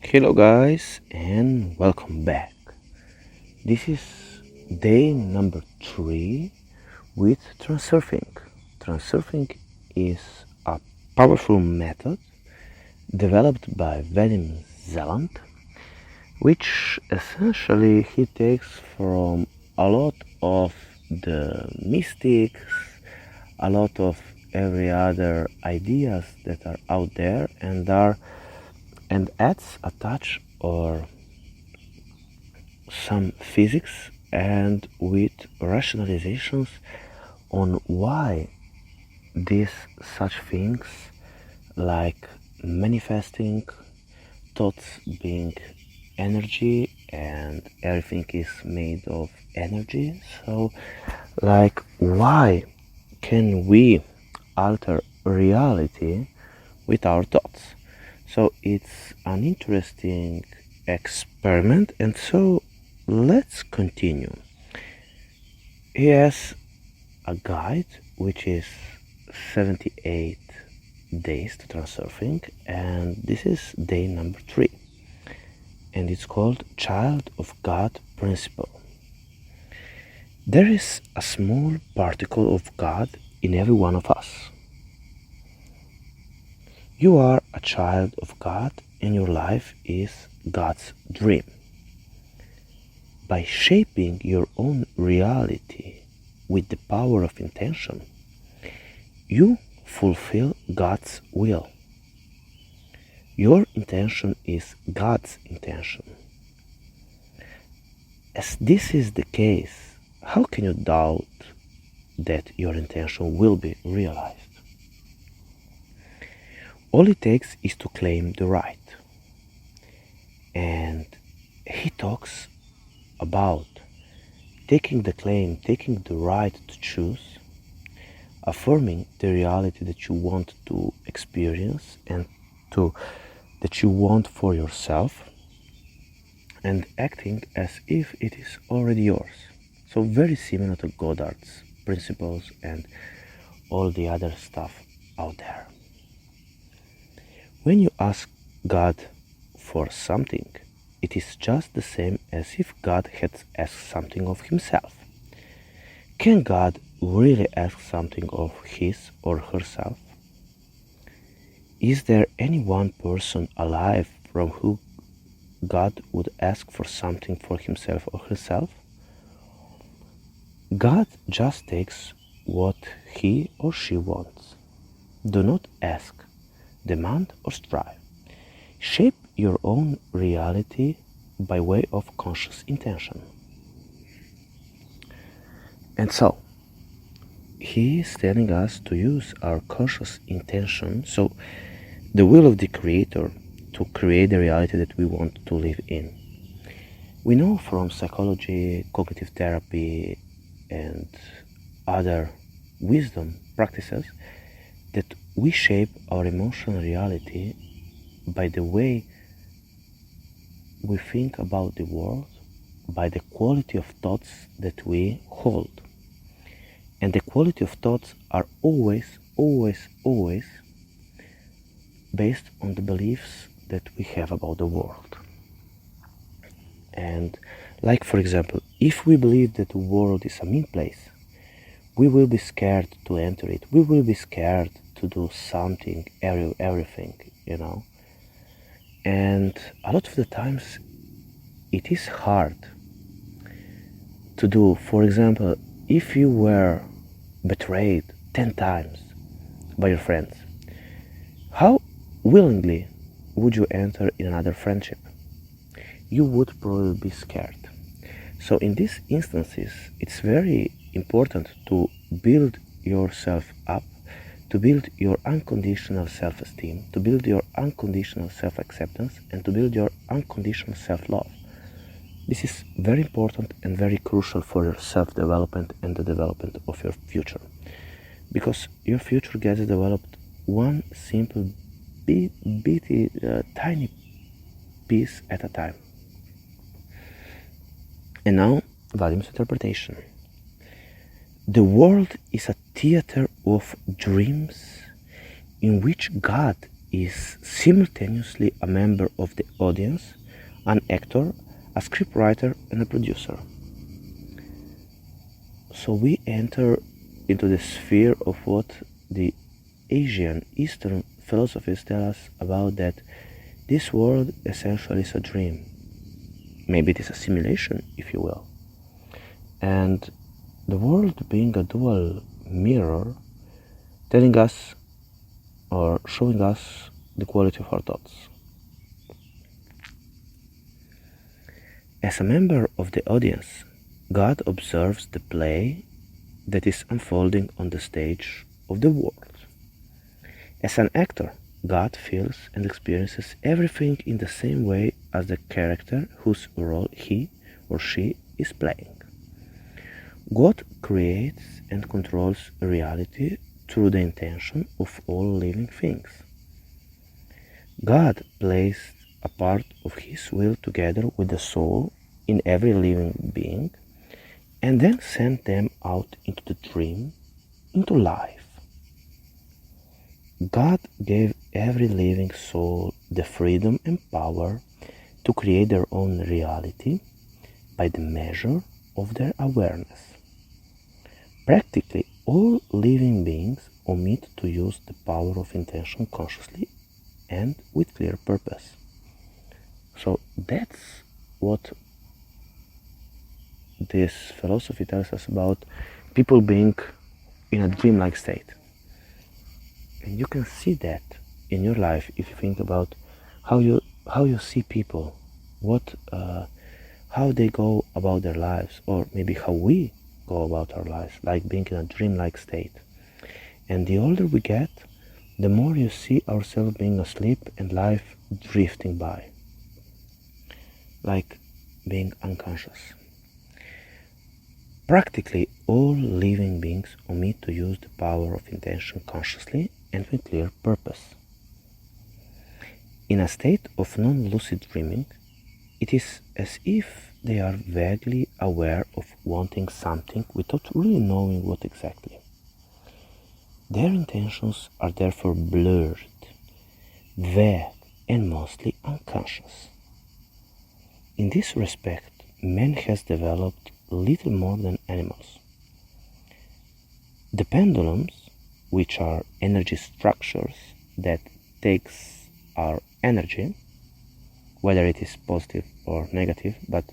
Hello guys and welcome back. This is day number 3 with Transurfing. Transurfing is a powerful method developed by Vadim Zeland, which essentially he takes from a lot of the mystics, a lot of every other ideas that are out there and adds a touch or some physics and with rationalizations on why these such things like manifesting, thoughts being energy and everything is made of energy. So like why can we alter reality with our thoughts? So it's an interesting experiment, and so let's continue. He has a guide which is 78 days to Transurfing, and this is day number 3, and it's called Child of God Principle. There is a small particle of God in every one of us. You are a child of God and your life is God's dream. By shaping your own reality with the power of intention, you fulfill God's will. Your intention is God's intention. As this is the case, how can you doubt that your intention will be realized? All it takes is to claim the right. And he talks about taking the claim, taking the right to choose, affirming the reality that you want to experience and that you want for yourself, and acting as if it is already yours. So very similar to Goddard's principles and all the other stuff out there. When you ask God for something, it is just the same as if God had asked something of himself. Can God really ask something of his or herself? Is there any one person alive from whom God would ask for something for himself or herself? God just takes what he or she wants. Do not ask, demand or strive. Shape your own reality by way of conscious intention. And so, he is telling us to use our conscious intention, so the will of the Creator, to create the reality that we want to live in. We know from psychology, cognitive therapy, and other wisdom practices that we shape our emotional reality by the way we think about the world, by the quality of thoughts that we hold. And the quality of thoughts are always based on the beliefs that we have about the world. And like for example, if we believe that the world is a mean place, we will be scared to enter it. We will be scared to do something, everything, And a lot of the times it is hard to do. For example, if you were betrayed 10 times by your friends, how willingly would you enter in another friendship? You would probably be scared. So in these instances, it's very important to build yourself up, to build your unconditional self-esteem, to build your unconditional self-acceptance, and to build your unconditional self-love. This is very important and very crucial for your self-development and the development of your future. Because your future gets developed one simple, tiny piece at a time. And now, Vadim's interpretation. The world is a theater of dreams in which God is simultaneously a member of the audience, an actor, a scriptwriter, and a producer. So we enter into the sphere of what the Asian Eastern philosophies tell us about that this world essentially is a dream. Maybe it is a simulation, if you will. And the world being a dual mirror, telling us or showing us the quality of our thoughts. As a member of the audience, God observes the play that is unfolding on the stage of the world. As an actor, God feels and experiences everything in the same way as the character whose role he or she is playing. God creates and controls reality through the intention of all living things. God placed a part of His will together with the soul in every living being, and then sent them out into the dream, into life. God gave every living soul the freedom and power to create their own reality by the measure of their awareness. Practically all living beings omit to use the power of intention consciously and with clear purpose. So that's what this philosophy tells us about people being in a dreamlike state. And you can see that in your life if you think about how you see people, how they go about their lives, or maybe how we go about our lives, like being in a dreamlike state. And the older we get, the more you see ourselves being asleep and life drifting by, like being unconscious. Practically all living beings omit to use the power of intention consciously and with clear purpose. In a state of non-lucid dreaming, it is as if they are vaguely aware of wanting something without really knowing what exactly. Their intentions are therefore blurred, vague, and mostly unconscious. In this respect, man has developed little more than animals. The pendulums, which are energy structures that takes our energy, whether it is positive or negative, but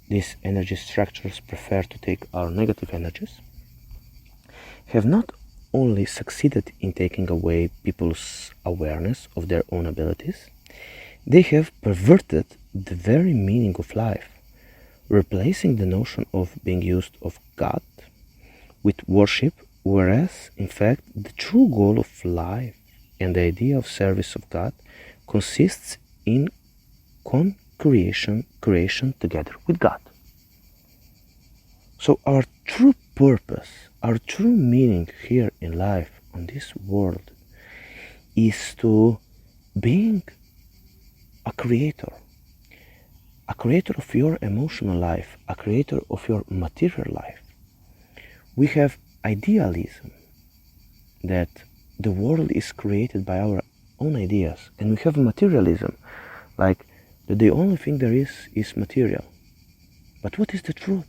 these energy structures prefer to take our negative energies, have not only succeeded in taking away people's awareness of their own abilities, they have perverted the very meaning of life, replacing the notion of being used of God with worship, whereas in fact the true goal of life and the idea of service of God consists in creation together with God. So our true purpose, our true meaning here in life on this world is to being a creator of your emotional life, a creator of your material life. We have idealism, that the world is created by our own ideas, and we have materialism, like that the only thing there is material. But what is the truth?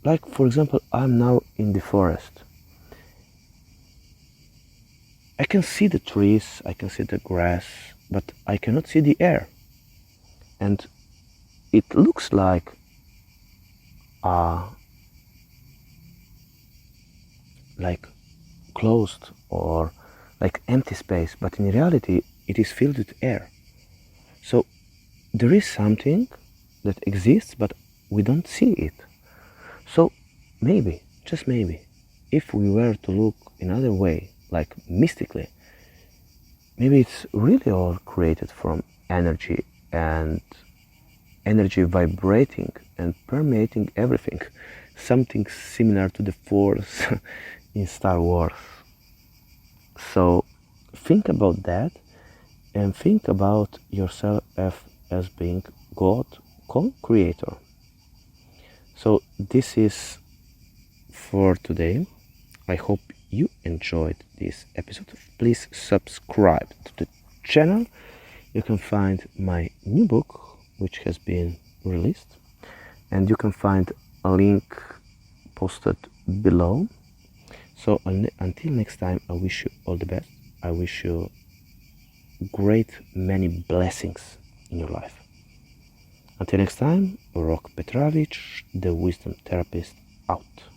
Like, for example, I'm now in the forest. I can see the trees, I can see the grass, but I cannot see the air. And it looks like closed or like empty space, but in reality it is filled with air. So there is something that exists, but we don't see it. So maybe, just maybe, if we were to look another way, like mystically, maybe it's really all created from energy, and energy vibrating and permeating everything, something similar to the Force in Star Wars. So think about that, and think about yourself as being God, co-creator. So this is for today. I hope you enjoyed this episode, please subscribe to the channel. You can find my new book, which has been released, and you can find a link posted below. So until next time, I wish you all the best. I wish you great many blessings in your life. Until next time, Rok Petravich, the wisdom therapist, out.